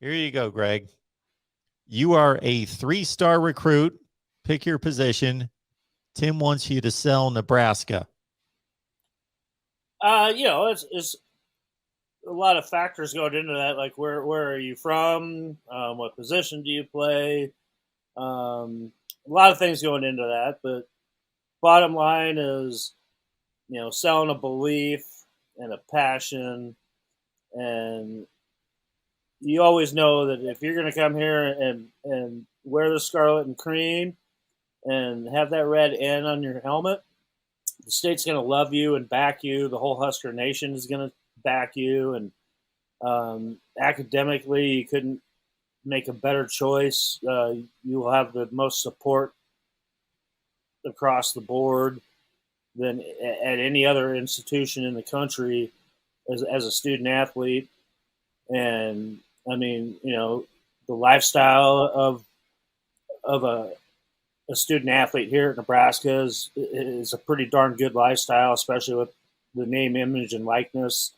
Here you go, Greg. You are a 3-star recruit. Pick your position. Tim wants you to sell Nebraska. It's a lot of factors going into that. Like, where are you from? What position do you play? A lot of things going into that. But bottom line is, selling a belief and a passion. And you always know that if you're going to come here and wear the scarlet and cream and have that red N on your helmet, the state's going to love you and back you. The whole Husker Nation is going to back you. And academically, you couldn't make a better choice. You will have the most support across the board than at any other institution in the country as a student athlete. And I mean, the lifestyle of a student athlete here at Nebraska is a pretty darn good lifestyle, especially with the name, image, and likeness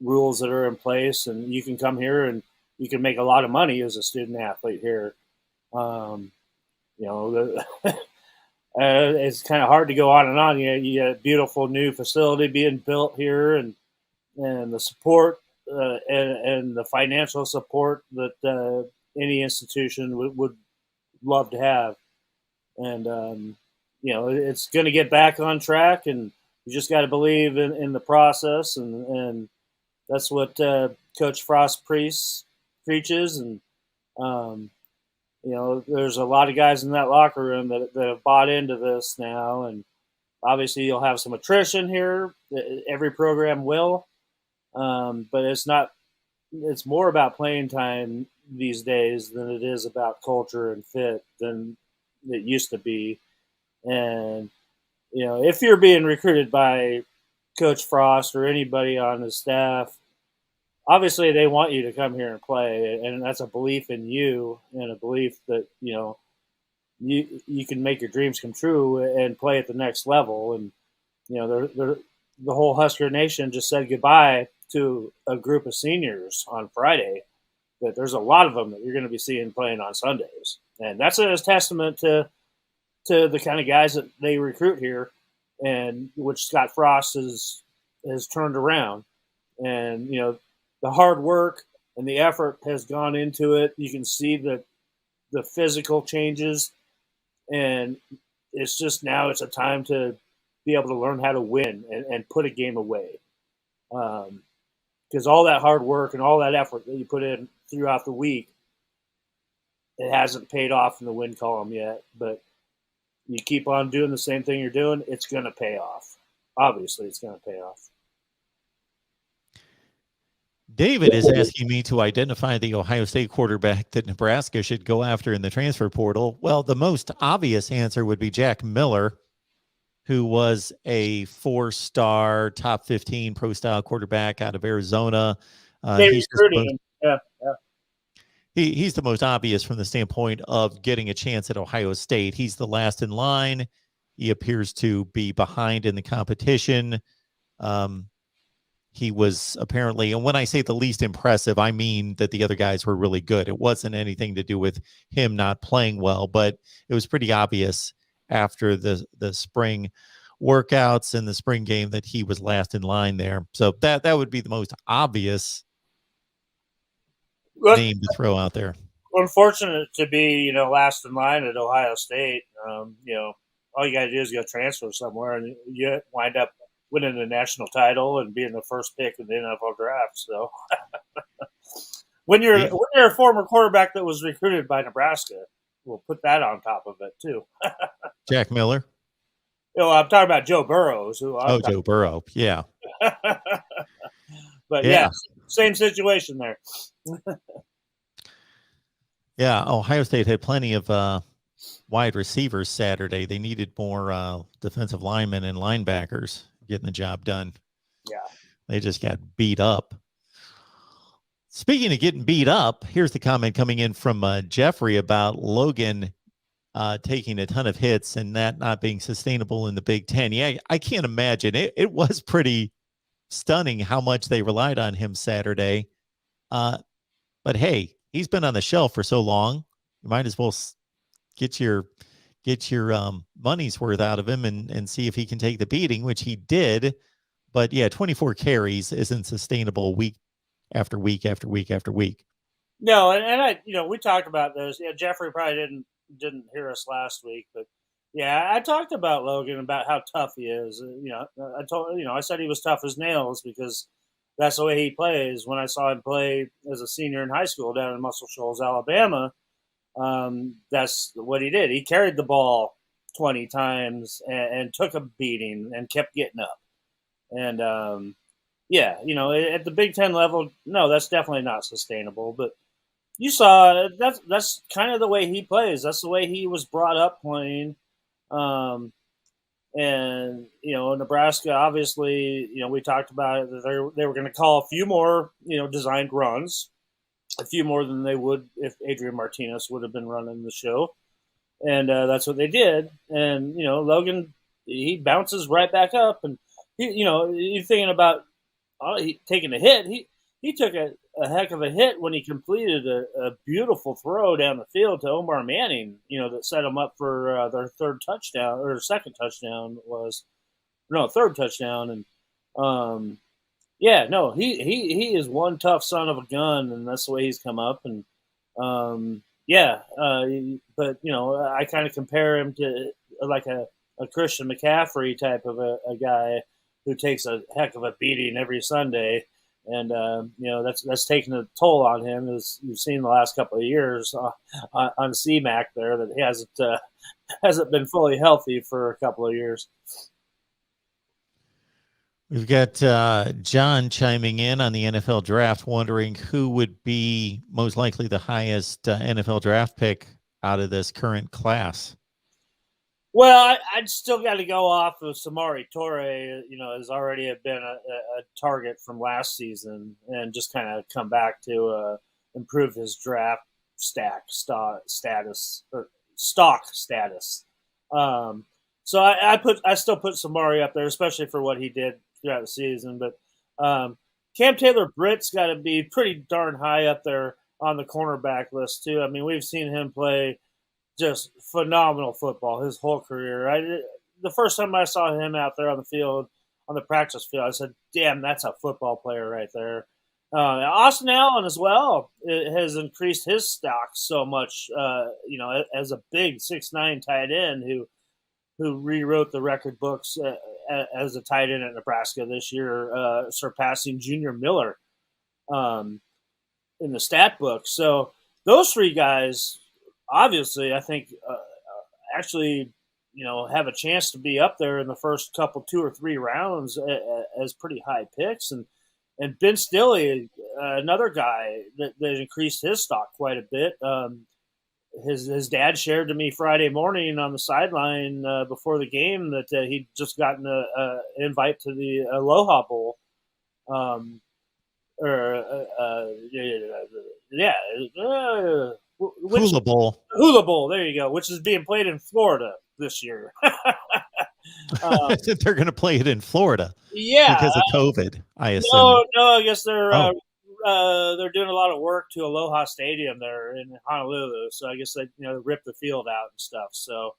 rules that are in place. And you can come here and you can make a lot of money as a student athlete here. It's kind of hard to go on and on. You got a beautiful new facility being built here, and the support and the financial support that any institution would love to have. And, it's going to get back on track, and you just got to believe in the process. And that's what Coach Frost preaches. And, there's a lot of guys in that locker room that have bought into this now. And obviously you'll have some attrition here. Every program will. But it's more about playing time these days than it is about culture and fit than it used to be. And, if you're being recruited by Coach Frost or anybody on his staff, obviously they want you to come here and play. And that's a belief in you and a belief that, you can make your dreams come true and play at the next level. And, the whole Husker Nation just said goodbye to a group of seniors on Friday. But there's a lot of them that you're going to be seeing playing on Sundays. And that's a testament to the kind of guys that they recruit here, and which Scott Frost has turned around. And, the hard work and the effort has gone into it. You can see the physical changes, and it's just now it's a time to be able to learn how to win and put a game away. Because all that hard work and all that effort that you put in throughout the week, it hasn't paid off in the win column yet. But you keep on doing the same thing you're doing, it's going to pay off. Obviously, it's going to pay off. David is asking me to identify the Ohio State quarterback that Nebraska should go after in the transfer portal. Well, the most obvious answer would be Jack Miller, who was a 4-star, top 15 pro-style quarterback out of Arizona. He's the most obvious from the standpoint of getting a chance at Ohio State. He's the last in line. He appears to be behind in the competition. He was apparently, and when I say the least impressive, I mean that the other guys were really good. It wasn't anything to do with him not playing well, but it was pretty obvious after the spring workouts and the spring game that he was last in line there. So that would be the most obvious name to throw out there. Unfortunate to be, last in line at Ohio State. All you got to do is go transfer somewhere, and you wind up winning the national title and being the first pick in the NFL draft. So when you're a former quarterback that was recruited by Nebraska, we'll put that on top of it too. Jack Miller. I'm talking about Joe Burrows. Joe Burrow. Yeah. But yeah, same situation there. Yeah. Ohio State had plenty of wide receivers Saturday. They needed more defensive linemen and linebackers getting the job done. Yeah. They just got beat up. Speaking of getting beat up, here's the comment coming in from Jeffrey about Logan taking a ton of hits and that not being sustainable in the Big Ten. Yeah, I can't imagine. It was pretty stunning how much they relied on him Saturday. But hey, he's been on the shelf for so long, you might as well get your money's worth out of him and see if he can take the beating, which he did. But yeah, 24 carries isn't sustainable week after week after week after week. No, and I, we talked about this. Yeah, Jeffrey probably didn't hear us last week, but yeah, I talked about Logan, about how tough he is. I said he was tough as nails because that's the way he plays. When I saw him play as a senior in high school down in Muscle Shoals, Alabama, that's what he did. He carried the ball 20 times and took a beating and kept getting up. And yeah, at the Big Ten level, no, that's definitely not sustainable. But you saw that's kind of the way he plays. That's the way he was brought up playing. And Nebraska, obviously, we talked about it, that they were going to call a few more, designed runs, a few more than they would if Adrian Martinez would have been running the show, and that's what they did. And Logan, he bounces right back up, and you're thinking about taking a hit. He took a heck of a hit when he completed a beautiful throw down the field to Omar Manning, that set him up for their third touchdown, or second touchdown was. No, third touchdown. And yeah, no, he is one tough son of a gun, and that's the way he's come up. And but I kind of compare him to like a Christian McCaffrey type of a guy who takes a heck of a beating every Sunday. And that's taken a toll on him, as you've seen the last couple of years on CMAC there, that he hasn't been fully healthy for a couple of years. We've got John chiming in on the NFL draft, wondering who would be most likely the highest NFL draft pick out of this current class. Well, I'd still got to go off of Samori Toure. Has already been a target from last season, and just kind of come back to improve his draft stock status. So I still put Samori up there, especially for what he did throughout the season. But Cam Taylor-Britt's got to be pretty darn high up there on the cornerback list too. I mean, we've seen him play just phenomenal football his whole career. The first time I saw him out there on the field, on the practice field, I said, damn, that's a football player right there. Austin Allen as well has increased his stock so much, as a big 6'9" tight end who rewrote the record books as a tight end at Nebraska this year, surpassing Junior Miller in the stat book. So those three guys, obviously, I think actually, have a chance to be up there in the first couple, 2 or 3 rounds as pretty high picks. And Ben Stilley, another guy that increased his stock quite a bit. His dad shared to me Friday morning on the sideline before the game that he'd just gotten an invite to the Aloha Bowl. Hula Bowl, there you go, which is being played in Florida this year. They're going to play it in Florida, because of COVID, I assume. No, I guess they're doing a lot of work to Aloha Stadium there in Honolulu, so I guess they rip the field out and stuff. So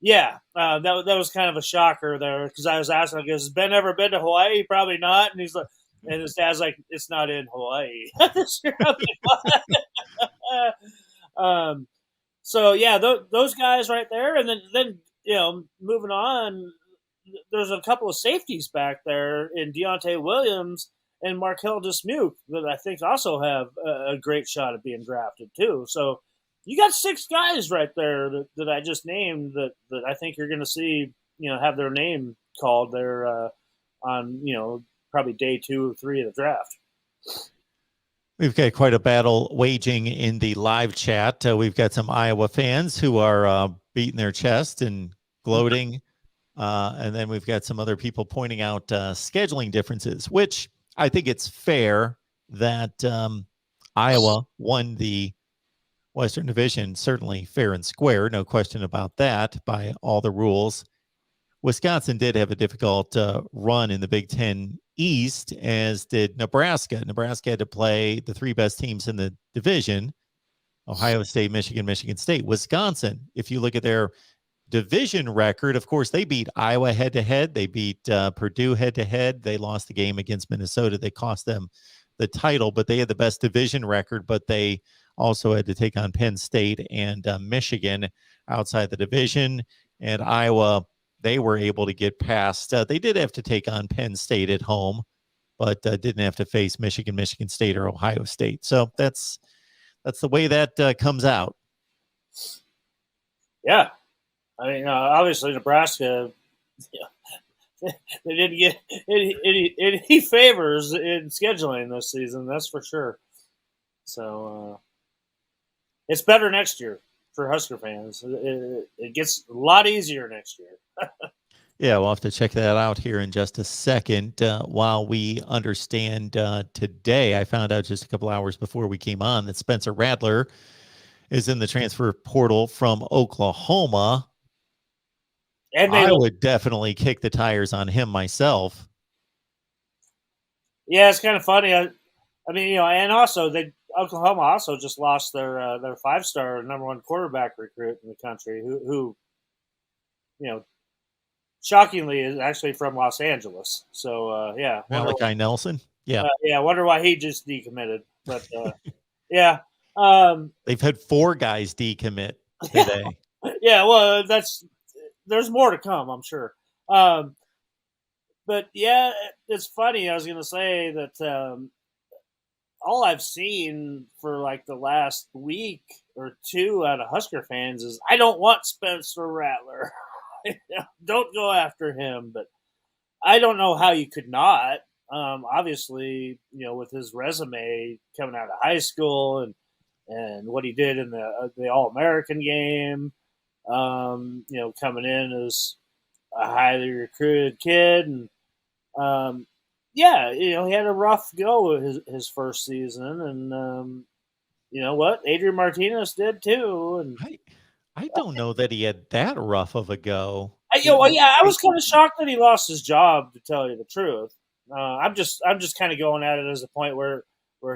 yeah, that was kind of a shocker there, because I was asking, I guess, has Ben ever been to Hawaii? Probably not. And he's like, and his dad's like, it's not in Hawaii this year. So yeah, those guys right there, and then moving on, there's a couple of safeties back there in Deontay Williams and Markel Dismuke that I think also have a great shot at being drafted too. So you got 6 guys right there that I just named that I think you're going to see have their name called there on probably day 2 or 3 of the draft. We've got quite a battle waging in the live chat. We've got some Iowa fans who are beating their chest and gloating. And then we've got some other people pointing out scheduling differences, which I think it's fair that Iowa won the Western Division, certainly fair and square, no question about that, by all the rules. Wisconsin did have a difficult run in the Big Ten East, as did Nebraska. Nebraska had to play the three best teams in the division: Ohio State, Michigan, Michigan State, Wisconsin. If you look at their division record, of course, they beat Iowa head to head. They beat Purdue head to head. They lost the game against Minnesota. They cost them the title, but they had the best division record. But they also had to take on Penn State and Michigan outside the division. And Iowa, they were able to get past. They did have to take on Penn State at home, but didn't have to face Michigan, Michigan State, or Ohio State. So that's the way that comes out. Yeah. I mean, obviously Nebraska, they didn't get any favors in scheduling this season. That's for sure. So it's better next year for Husker fans. It gets a lot easier next year. Yeah, we'll have to check that out here in just a second. While we understand today, I found out just a couple hours before we came on that Spencer Rattler is in the transfer portal from Oklahoma. And I would definitely kick the tires on him myself. Yeah, it's kind of funny. I mean, and also Oklahoma also just lost their 5-star number one quarterback recruit in the country, who shockingly is actually from Los Angeles. So yeah, Malachi Nelson. Yeah, yeah. I wonder why he just decommitted. But yeah, they've had 4 guys decommit today. Yeah, well, there's more to come, I'm sure. But yeah, it's funny. I was going to say that all I've seen for like the last week or two out of Husker fans is, I don't want Spencer Rattler. Don't go after him. But I don't know how you could not. Obviously, with his resume coming out of high school and what he did in the All-American game, coming in as a highly recruited kid, and yeah, he had a rough go with his first season, and you know what, Adrian Martinez did too, and I don't know that he had that rough of a go. I was kind of shocked that he lost his job, to tell you the truth. I'm just kind of going at it as a point where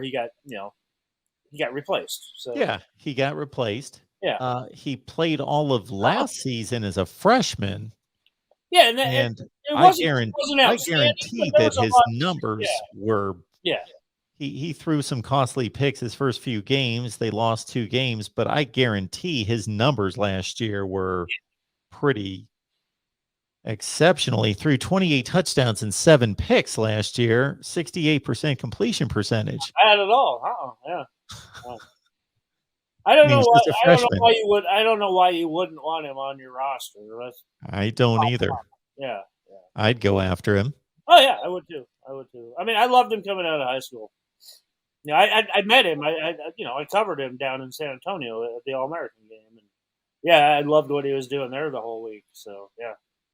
he got he got replaced. So yeah, he got replaced. Yeah, he played all of last season as a freshman. Yeah, and it I guarantee that his numbers were. Yeah. He threw some costly picks his first few games. They lost 2 games, but I guarantee his numbers last year were pretty exceptional. He threw 28 touchdowns and 7 picks last year, 68% completion percentage. Not bad at all. Yeah. I don't know why. I don't know why you wouldn't want him on your roster. I don't either. Yeah. I'd go after him. Oh yeah, I would too. I mean, I loved him coming out of high school. I met him. I covered him down in San Antonio at the All-American game, and yeah, I loved what he was doing there the whole week. So yeah.